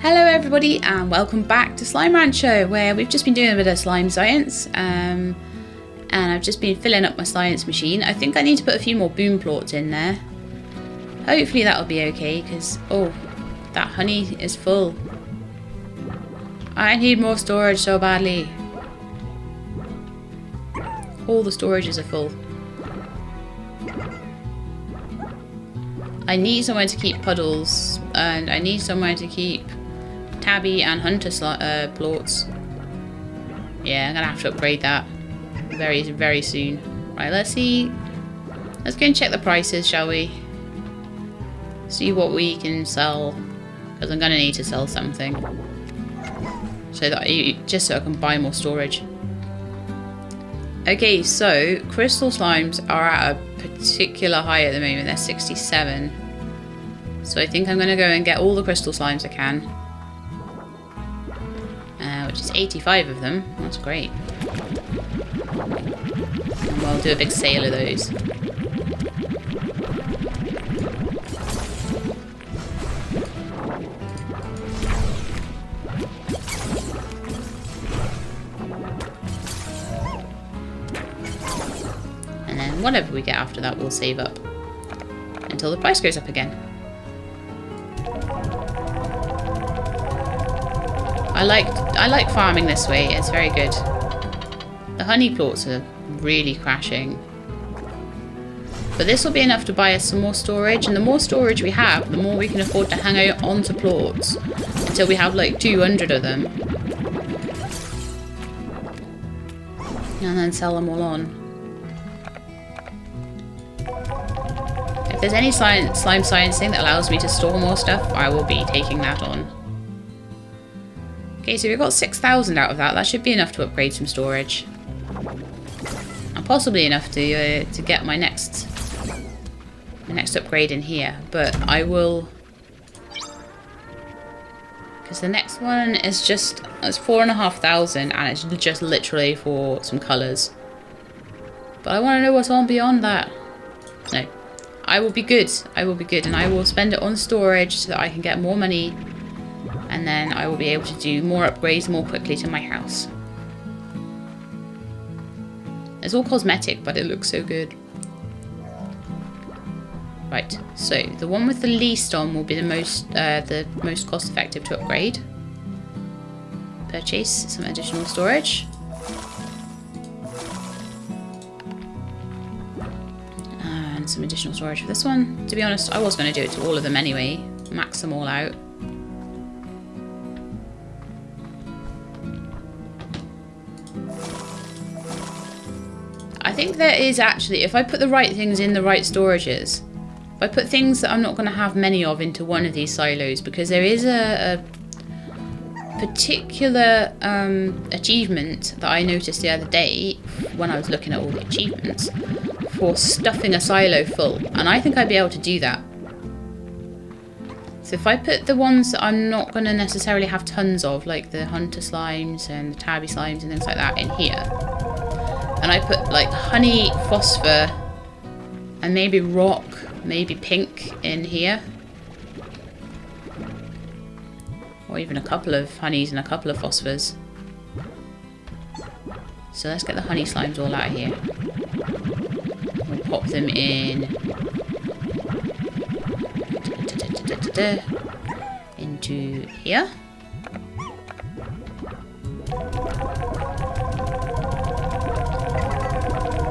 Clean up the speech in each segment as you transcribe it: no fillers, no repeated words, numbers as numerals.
Hello everybody and welcome back to Slime Rancher, where we've just been doing a bit of slime science and I've just been filling up my science machine. I think I need to put a few more boom plorts in there. Hopefully that'll be okay because, oh, that honey is full. I need more storage so badly. All the storages are full. I need somewhere to keep puddles and I need somewhere to keep tabby and hunter plorts. Yeah, I'm gonna have to upgrade that very soon. Right, let's see. Let's go and check the prices, shall we? See what we can sell, because I'm gonna need to sell something so that just so I can buy more storage. Okay, so crystal slimes are at a particular high at the moment. They're 67. So I think I'm gonna go and get all the crystal slimes I can. Which is 85 of them. That's great. And we'll do a big sale of those. And then whatever we get after that, we'll save up until the price goes up again. I like farming this way, it's very good. The honey plorts are really crashing. But this will be enough to buy us some more storage, and the more storage we have, the more we can afford to hang out onto plorts until we have like 200 of them. And then sell them all on. If there's any slime sciencing that allows me to store more stuff, I will be taking that on. Okay, so we've got 6,000 out of that. That should be enough to upgrade some storage. And possibly enough to get my next upgrade in here. But I will... because the next one is just... it's 4,500 and it's just literally for some colours. But I want to know what's on beyond that. No. I will be good. I will be good. And I will spend it on storage so that I can get more money. And then I will be able to do more upgrades more quickly to my house. It's all cosmetic, but it looks so good. Right, so the one with the least on will be the most cost effective to upgrade. Purchase some additional storage. And some additional storage for this one. To be honest, I was going to do it to all of them anyway. Max them all out. I think there is actually, if I put the right things in the right storages, if I put things that I'm not going to have many of into one of these silos, because there is a particular achievement that I noticed the other day when I was looking at all the achievements for stuffing a silo full, and I think I'd be able to do that. So if I put the ones that I'm not going to necessarily have tons of, like the hunter slimes and the tabby slimes and things like that in here, and I put like honey, phosphor, and maybe rock, maybe pink in here. Or even a couple of honeys and a couple of phosphors. So let's get the honey slimes all out of here. We'll pop them in into here.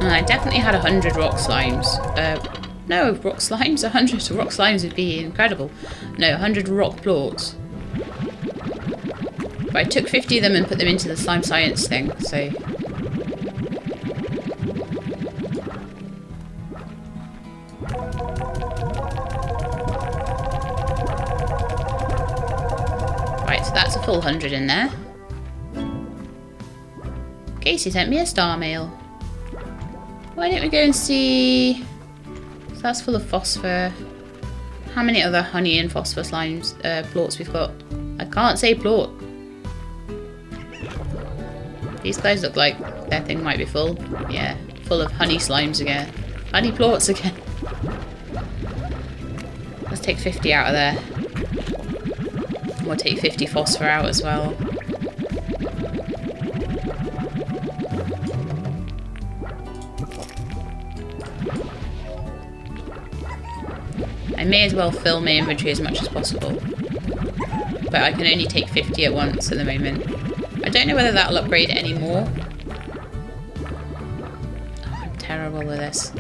And I definitely had 100 rock slimes. No, rock slimes? 100 rock slimes would be incredible. No, 100 rock plorts. But I took 50 of them and put them into the slime science thing, so... Right, so that's a full 100 in there. Casey sent me a star mail. Why don't we go and see... so that's full of phosphor. How many other honey and phosphor slimes, plorts we've got? I can't say plort. These guys look like their thing might be full. Yeah, full of honey slimes again. Honey plorts again. Let's take 50 out of there. we'll take 50 phosphor out as well. I may as well fill my inventory as much as possible. But I can only take 50 at once at the moment. I don't know whether that'll upgrade it anymore. Oh, I'm terrible with this.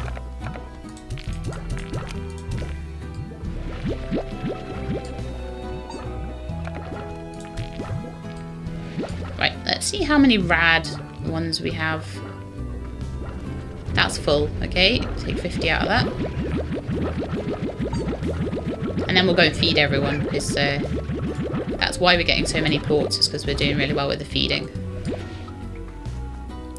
Right, let's see how many rad ones we have. That's full, okay. Take 50 out of that. And then we'll go and feed everyone, because that's why we're getting so many plorts, is because we're doing really well with the feeding.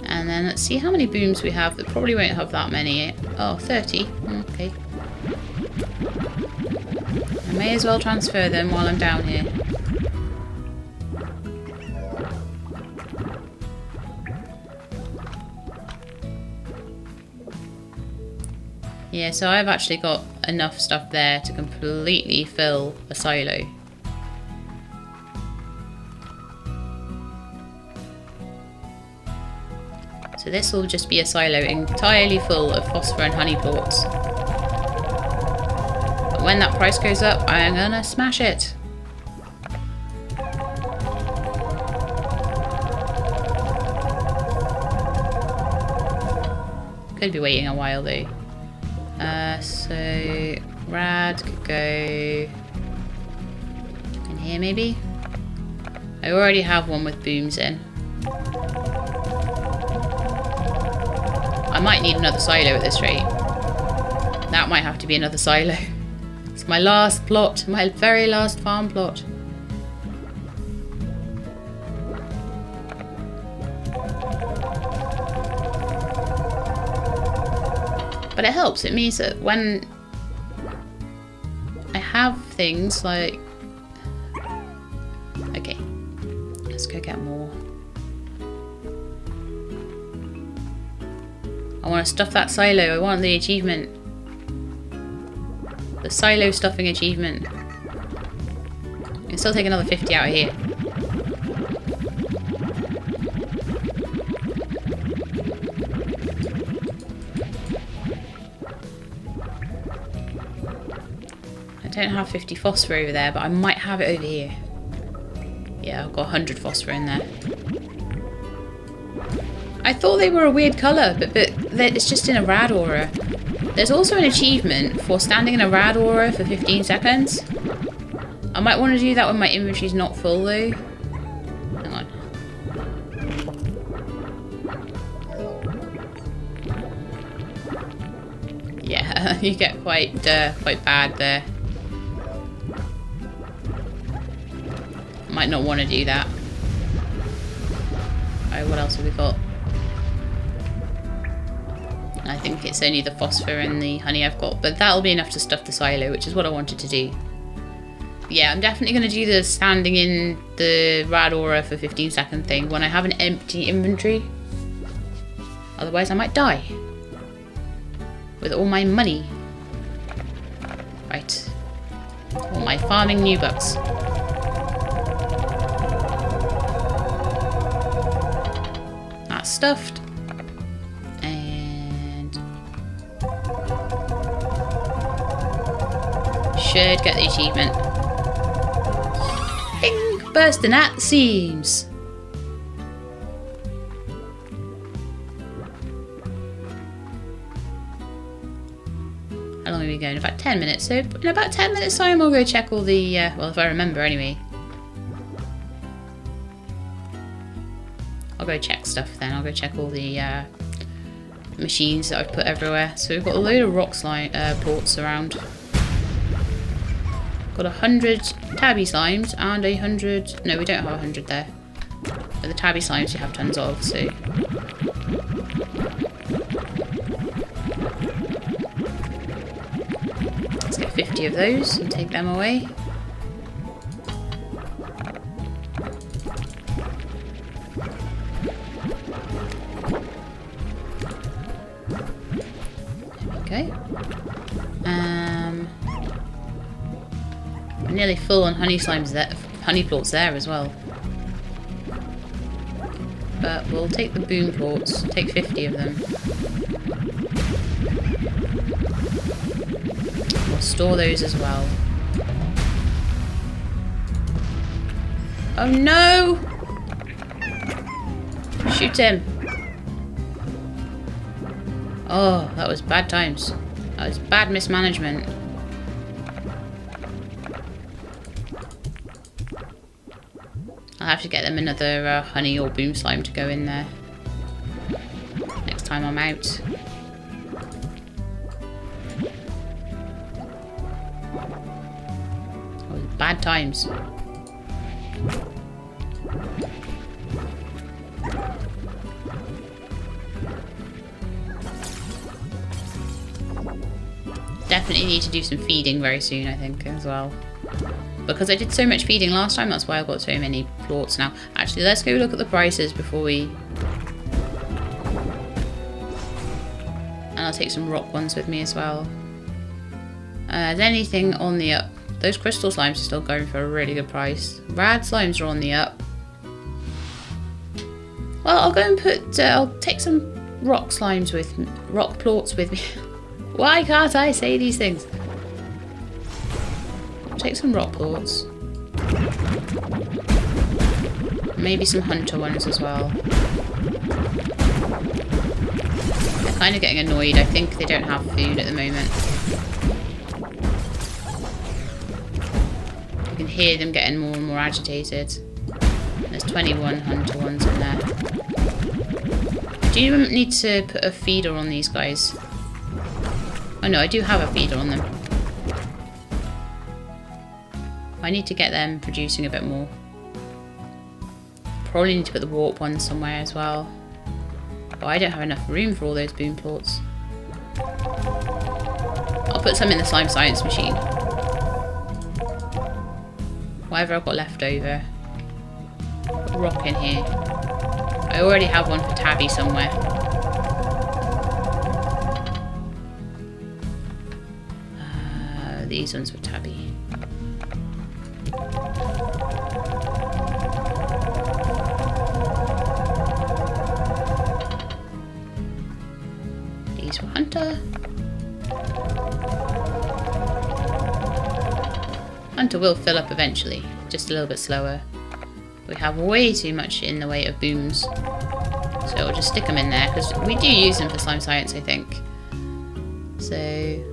And then let's see how many booms we have. That probably won't have that many. Oh, 30. Okay. I may as well transfer them while I'm down here. Yeah, so I've actually got enough stuff there to completely fill a silo. So this will just be a silo entirely full of phosphor and honey plorts. But when that price goes up, I'm gonna smash it. Could be waiting a while though. So rad could go in here maybe. I already have one with booms in. I might need another silo at this rate. That might have to be another silo. It's my last plot, my very last farm plot. But it helps. It means that when I have things like... Okay, let's go get more. I want to stuff that silo. I want the achievement. The silo stuffing achievement. I can still take another 50 out of here. I don't have 50 phosphor over there, but I might have it over here. Yeah, I've got 100 phosphor in there. I thought they were a weird colour, but it's just in a rad aura. There's also an achievement for standing in a rad aura for 15 seconds. I might want to do that when my inventory's not full though. Hang on. Yeah, you get quite bad there. Might not want to do that. Alright, what else have we got? I think it's only the phosphor and the honey I've got, but that'll be enough to stuff the silo, which is what I wanted to do. Yeah, I'm definitely going to do the standing in the rad aura for 15-second thing when I have an empty inventory. Otherwise I might die. With all my money. Right. All my farming Nubucks. That's stuffed. And should get the achievement. Ping! Burstin at the seams. How long are we going? About 10 minutes. So in about 10 minutes time we'll go check all the, well, if I remember anyway. I'll go check stuff then. I'll go check all the machines that I've put everywhere. So we've got a load of rock slime plorts around. Got 100 tabby slimes and 100... No, we don't have 100 there. But the tabby slimes you have tons of, so... Let's get 50 of those and take them away. Okay. I'm nearly full on honey slimes there. honey plorts there as well. But we'll take the boom plorts, take 50 of them. We'll store those as well. Oh no! Shoot him! Oh, that was bad times. That was bad mismanagement. I'll have to get them another honey or boom slime to go in there next time I'm out. That was bad times. Definitely need to do some feeding very soon, I think, as well. Because I did so much feeding last time, that's why I've got so many plorts now. Actually, let's go look at the prices before we... And I'll take some rock ones with me as well. Is anything on the up? Those crystal slimes are still going for a really good price. Rad slimes are on the up. Well, I'll go and put... I'll take some rock slimes with... Rock plorts with me. Why can't I say these things? Take some rock plorts. Maybe some hunter ones as well. They're kind of getting annoyed. I think they don't have food at the moment. You can hear them getting more and more agitated. There's 21 hunter ones in there. Do you need to put a feeder on these guys? Oh no, I do have a feeder on them. I need to get them producing a bit more. Probably need to put the warp ones somewhere as well. But I don't have enough room for all those boom plorts. I'll put some in the slime science machine. Whatever I've got left over. Put a rock in here. I already have one for Tabby somewhere. These ones for Tabby. These for Hunter. Hunter will fill up eventually, just a little bit slower. We have way too much in the way of booms, so we'll just stick them in there because we do use them for slime science, I think. So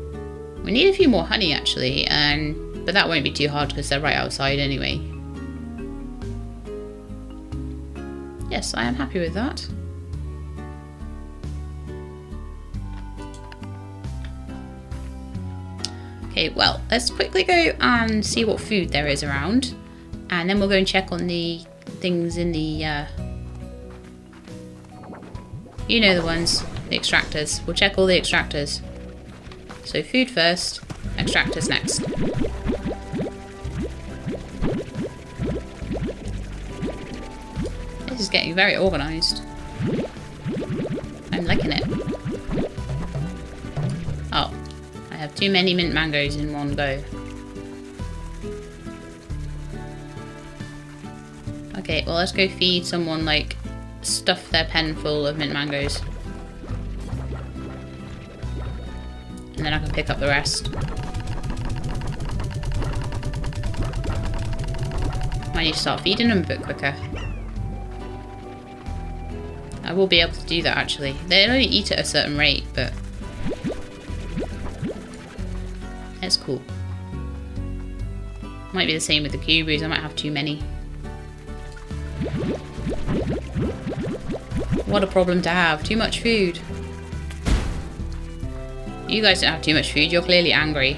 we need a few more honey actually, but that won't be too hard because they're right outside anyway. Yes, I am happy with that. Okay, well, let's quickly go and see what food there is around, and then we'll go and check on the things in the, you know the ones, the extractors. We'll check all the extractors. So food first, extractors next. This is getting very organised. I'm liking it. Oh, I have too many mint mangoes in one go. Okay, well let's go feed someone, like, stuff their pen full of mint mangoes. And then I can pick up the rest. I need to start feeding them a bit quicker. I will be able to do that actually. They only eat at a certain rate, but it's cool. Might be the same with the cuboos, I might have too many. What a problem to have, too much food. You guys don't have too much food, you're clearly angry.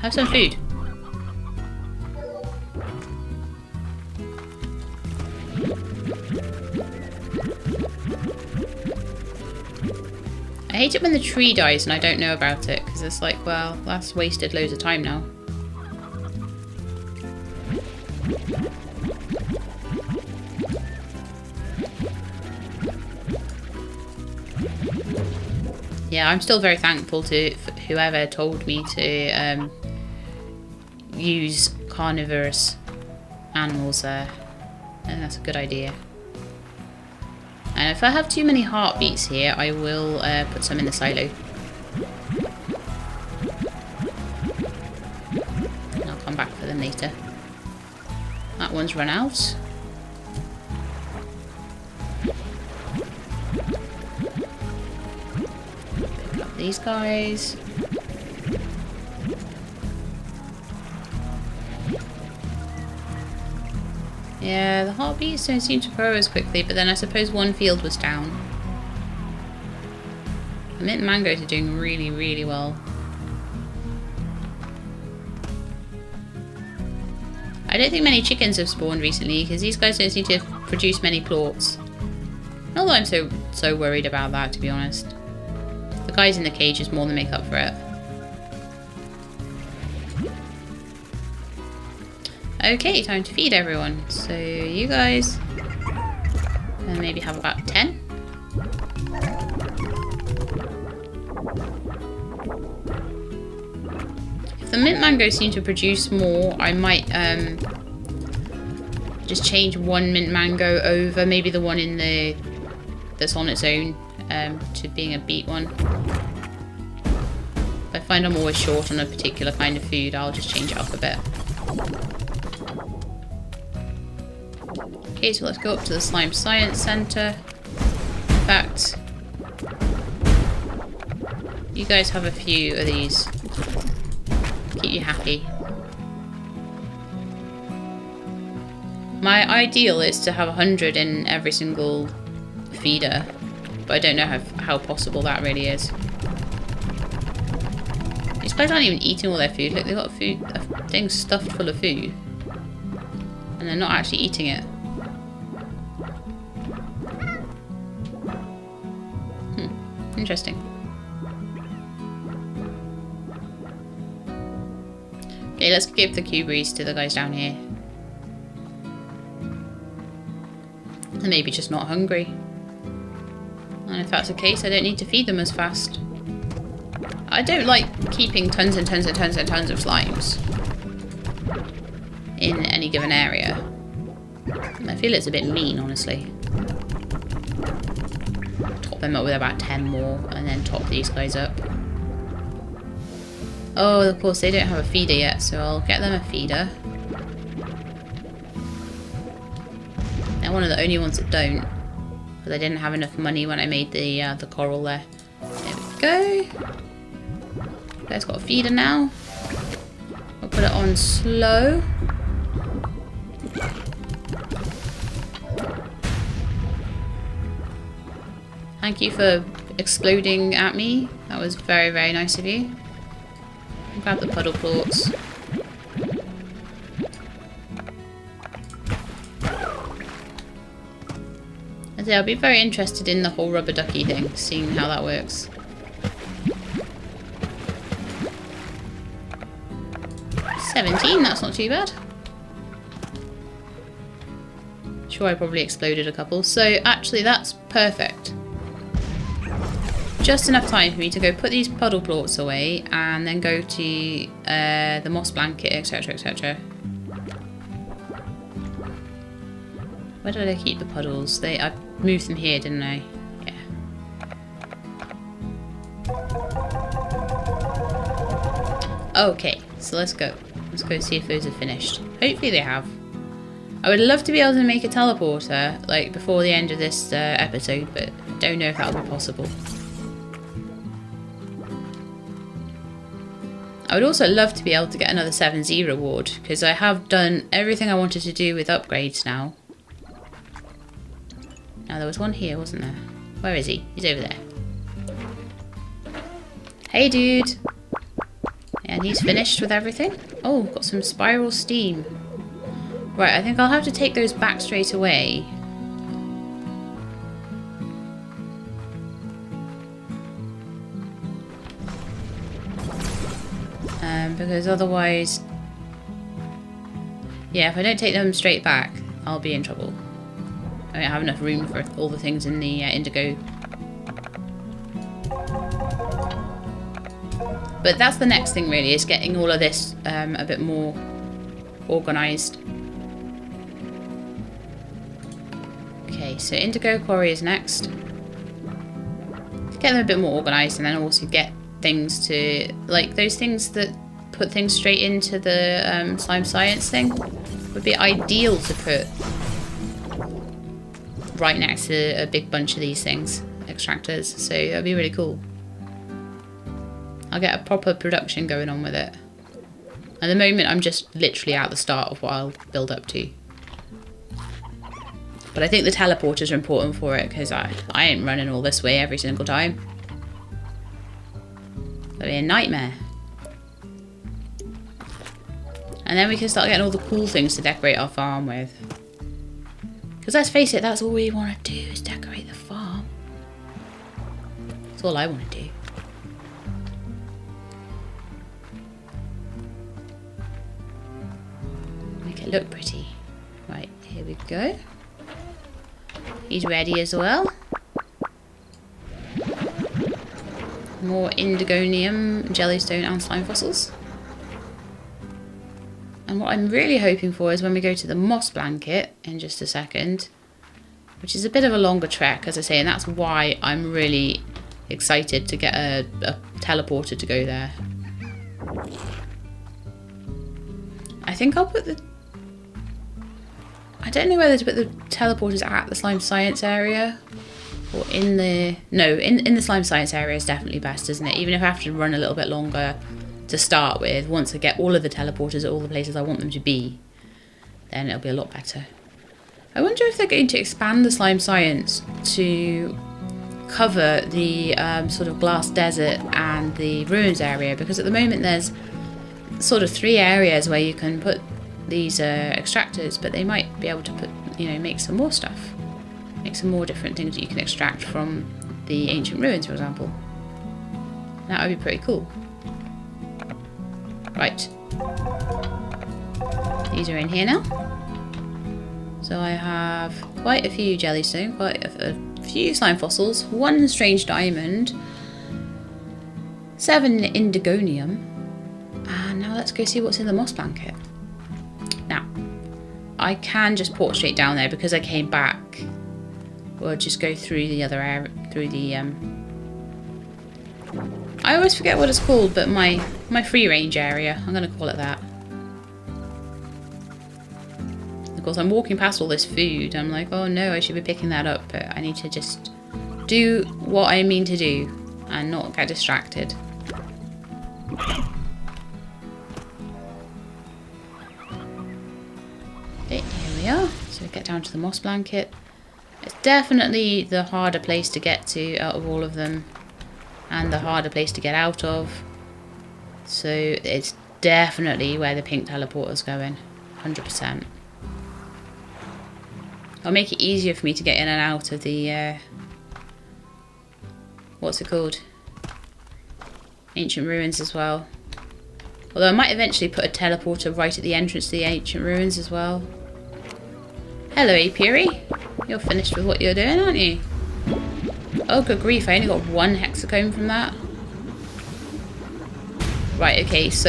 Have some food. I hate it when the tree dies and I don't know about it, because it's like, well, that's wasted loads of time now. Yeah, I'm still very thankful to whoever told me to use carnivorous animals there. I think that's a good idea. And if I have too many heartbeats here, I will put some in the silo. And I'll come back for them later. That one's run out. Pick up these guys. Yeah, the heartbeats don't seem to grow as quickly, but then I suppose one field was down. The mint mangoes are doing really, really well. I don't think many chickens have spawned recently, because these guys don't seem to produce many plorts. Not that I'm so worried about that, to be honest. The guys in the cages more than make up for it. Okay, time to feed everyone. So you guys maybe have about 10. If the mint mangoes seem to produce more, I might just change one mint mango over maybe the one in that's on its own to being a beet one. If I find I'm always short on a particular kind of food, I'll just change it up a bit. Okay, so let's go up to the Slime Science Centre. In fact, you guys have a few of these. Keep you happy. My ideal is to have 100 in every single feeder, but I don't know how possible that really is. These guys aren't even eating all their food. Look, they've got food, a thing stuffed full of food, and they're not actually eating it. Interesting. Okay, let's give the cuberries to the guys down here. They're maybe just not hungry. And if that's the case, I don't need to feed them as fast. I don't like keeping tons and tons and tons and tons of slimes in any given area. I feel it's a bit mean, honestly. Top them up with about 10 more and then top these guys up. Oh, of course they don't have a feeder yet, so I'll get them a feeder. They're one of the only ones that don't, because I didn't have enough money when I made the coral there. There we go. Guys got a feeder now. I'll put it on slow. Thank you for exploding at me. That was very, very nice of you. I'll grab the puddle plorts. I'll be very interested in the whole rubber ducky thing, seeing how that works. $17, that's not too bad. Sure, I probably exploded a couple. So actually that's perfect. Just enough time for me to go put these puddle plorts away and then go to the moss blanket, etc, etc. Where did I keep the puddles? I moved them here, didn't I? Yeah. Okay, so let's go. Let's go see if those are finished. Hopefully they have. I would love to be able to make a teleporter, like, before the end of this episode, but I don't know if that'll be possible. I would also love to be able to get another 7Z reward, because I have done everything I wanted to do with upgrades now. Now there was one here, wasn't there? Where is he? He's over there. Hey dude! And he's finished with everything. Oh, got some spiral steam. Right, I think I'll have to take those back straight away. Because otherwise... Yeah, if I don't take them straight back, I'll be in trouble. I don't have enough room for all the things in the indigo. But that's the next thing really, is getting all of this a bit more organised. Okay, so Indigo Quarry is next. Get them a bit more organised, and then also get things to, like those things that put things straight into the slime science thing would be ideal to put right next to a big bunch of these things, extractors, so that'd be really cool. I'll get a proper production going on with it. At the moment I'm just literally at the start of what I'll build up to. But I think the teleporters are important for it, because I ain't running all this way every single time. That'd be a nightmare. And then we can start getting all the cool things to decorate our farm with. Because let's face it, that's all we want to do, is decorate the farm. That's all I want to do. Make it look pretty. Right, here we go. He's ready as well. More indigonium, jellystone and slime fossils. And what I'm really hoping for is when we go to the moss blanket in just a second, which is a bit of a longer trek, as I say, and that's why I'm really excited to get a teleporter to go there. I think I'll put the... I don't know whether to put the teleporters at the slime science area or in the... No, in the slime science area is definitely best, isn't it? Even if I have to run a little bit longer to start with, once I get all of the teleporters at all the places I want them to be, then it'll be a lot better. I wonder if they're going to expand the slime science to cover the sort of glass desert and the ruins area, because at the moment there's sort of 3 areas where you can put these extractors, but they might be able to put, you know, make some more stuff, make some more different things that you can extract from the ancient ruins, for example. That would be pretty cool. Right, these are in here now. So I have quite a few jellystone, quite a few slime fossils, 1 strange diamond, 7 indigonium, and now let's go see what's in the moss blanket. Now, I can just port straight down there because I came back. We'll just go through the other area, through the I always forget what it's called, but my free range area, I'm going to call it that. Of course, I'm walking past all this food, I'm like, oh no, I should be picking that up, but I need to just do what I mean to do and not get distracted. Okay, here we are. So we get down to the moss blanket. It's definitely the harder place to get to out of all of them, and the harder place to get out of. So it's definitely where the pink teleporter's going, 100%. It'll make it easier for me to get in and out of the, what's it called? Ancient ruins as well. Although I might eventually put a teleporter right at the entrance to the ancient ruins as well. Hello, apiary. You're finished with what you're doing, aren't you? Oh, good grief, I only got 1 hexacomb from that. Right, okay, so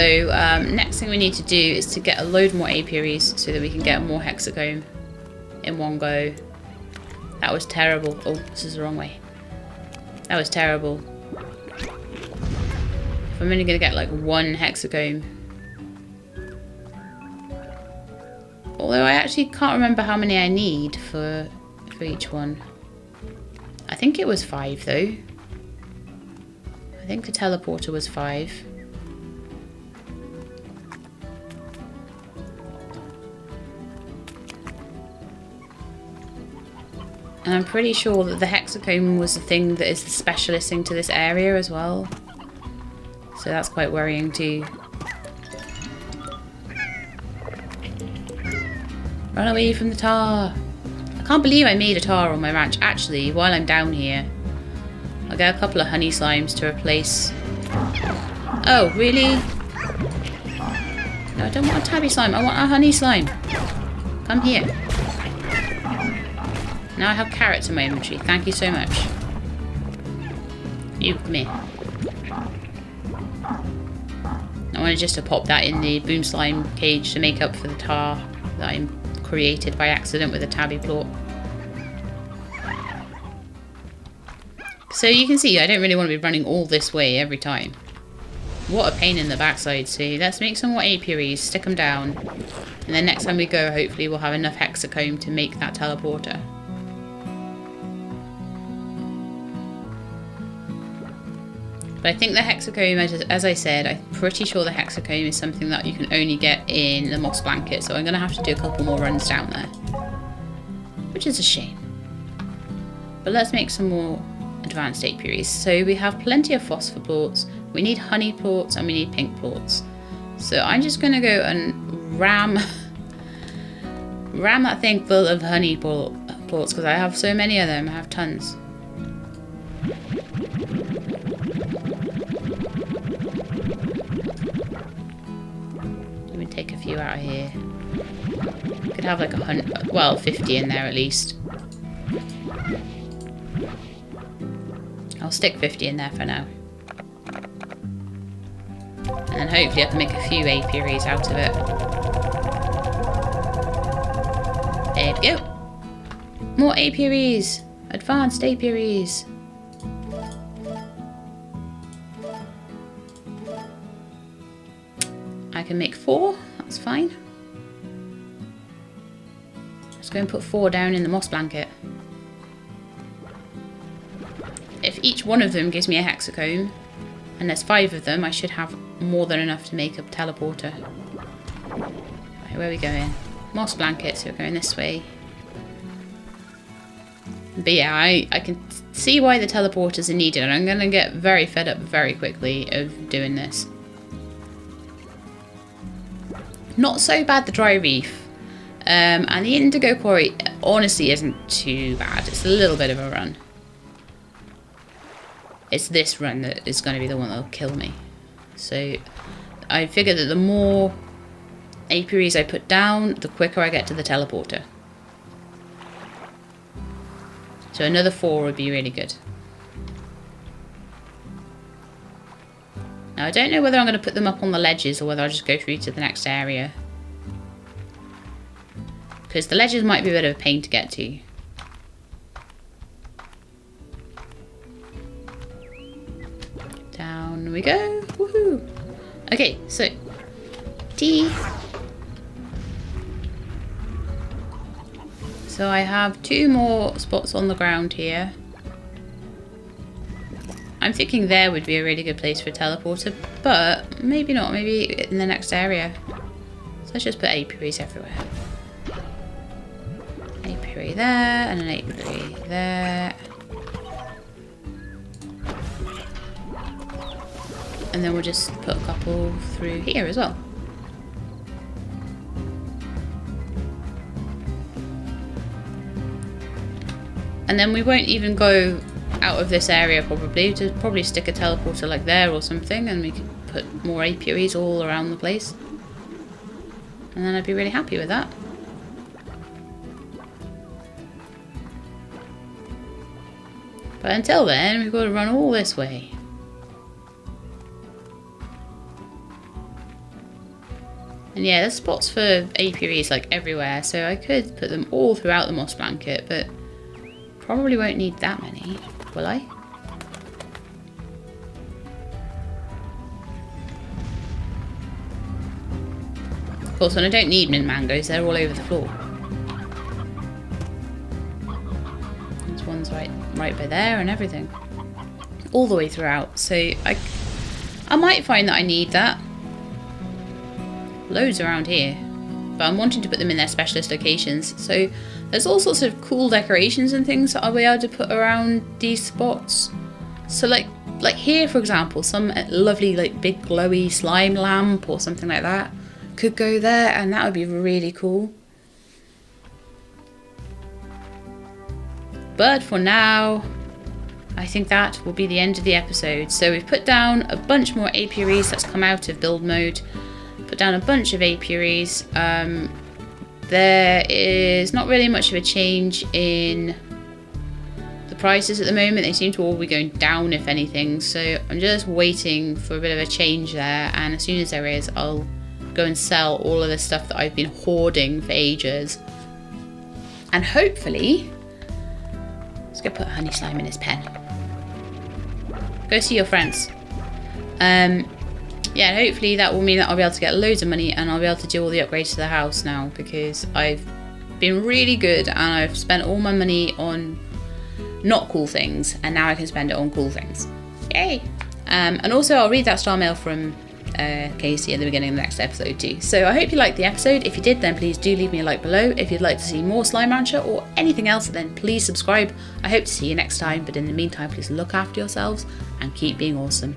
next thing we need to do is to get a load more apiaries so that we can get more hexacomb in one go. That was terrible. Oh, this is the wrong way. That was terrible. If I'm only going to get like 1 hexacomb. Although I actually can't remember how many I need for each one. I think it was 5 though. I think the teleporter was 5. And I'm pretty sure that the hexacomb was the thing that is the specialist thing to this area as well. So that's quite worrying too. Run away from the tar. I can't believe I made a tar on my ranch. Actually, while I'm down here, I'll get a couple of honey slimes to replace... Oh, really? No, I don't want a tabby slime. I want a honey slime. Come here. Now I have carrots in my inventory. Thank you so much. You, come here. I wanted just to pop that in the boom slime cage to make up for the tar that I created by accident with a tabby plort. So you can see I don't really want to be running all this way every time. What a pain in the backside. So let's make some more apiaries, stick them down, and then next time we go hopefully we'll have enough hexacomb to make that teleporter. But I think the hexacomb, as I said, I'm pretty sure the hexacomb is something that you can only get in the moss blanket, so I'm going to have to do a couple more runs down there. Which is a shame. But let's make some more advanced apiaries. So we have plenty of phosphor plorts, we need honey plorts, and we need pink plorts. So I'm just going to go and ram that thing full of honey plorts because I have so many of them. I have tons. Let me take a few out of here. Could have like 100, well, 50 in there at least. I'll stick 50 in there for now. And then hopefully I can make a few apiaries out of it. There we go. More apiaries. Advanced apiaries. I can make 4. That's fine. Let's go and put 4 down in the moss blanket. If each one of them gives me a hexacomb, and there's 5 of them, I should have more than enough to make a teleporter. Right, where are we going? Moss blanket, so we're going this way. But yeah, I can see why the teleporters are needed, and I'm going to get very fed up very quickly of doing this. Not so bad, the dry reef. And the indigo quarry honestly isn't too bad. It's a little bit of a run. It's this run that is going to be the one that'll kill me. So I figure that the more apiaries I put down, the quicker I get to the teleporter. So another 4 would be really good. Now I don't know whether I'm going to put them up on the ledges or whether I'll just go through to the next area. Because the ledges might be a bit of a pain to get to. Down we go. Woohoo! Okay, so T. So I have 2 more spots on the ground here. I'm thinking there would be a really good place for a teleporter, but maybe not. Maybe in the next area. So let's just put apiaries everywhere. Apiary there, and an apiary there. And then we'll just put a couple through here as well. And then we won't even go out of this area probably, to probably stick a teleporter like there or something, and we can put more apiaries all around the place. And then I'd be really happy with that. But until then, we've got to run all this way. And yeah, there's spots for apiaries like everywhere, so I could put them all throughout the moss blanket, but probably won't need that many, will I? Of course, when I don't need mint mangoes, they're all over the floor. There's one's right by there and everything. All the way throughout, so I might find that I need that. Loads around here, but I'm wanting to put them in their specialist locations. So there's all sorts of cool decorations and things that I'll be able to put around these spots. So like here, for example, some lovely like big glowy slime lamp or something like that could go there, and that would be really cool. But for now, I think that will be the end of the episode. So we've put down a bunch more apiaries that's come out of build mode. Put down a bunch of apiaries. There is not really much of a change in the prices at the moment. They seem to all be going down, if anything. So I'm just waiting for a bit of a change there. And as soon as there is, I'll go and sell all of the stuff that I've been hoarding for ages. And hopefully, let's go put honey slime in his pen. Go see your friends. Yeah, hopefully that will mean that I'll be able to get loads of money and I'll be able to do all the upgrades to the house now, because I've been really good and I've spent all my money on not cool things, and now I can spend it on cool things. Yay! And also I'll read that star mail from Casey at the beginning of the next episode too. So I hope you liked the episode. If you did, then please do leave me a like below. If you'd like to see more Slime Rancher or anything else, then please subscribe. I hope to see you next time, but in the meantime, please look after yourselves and keep being awesome.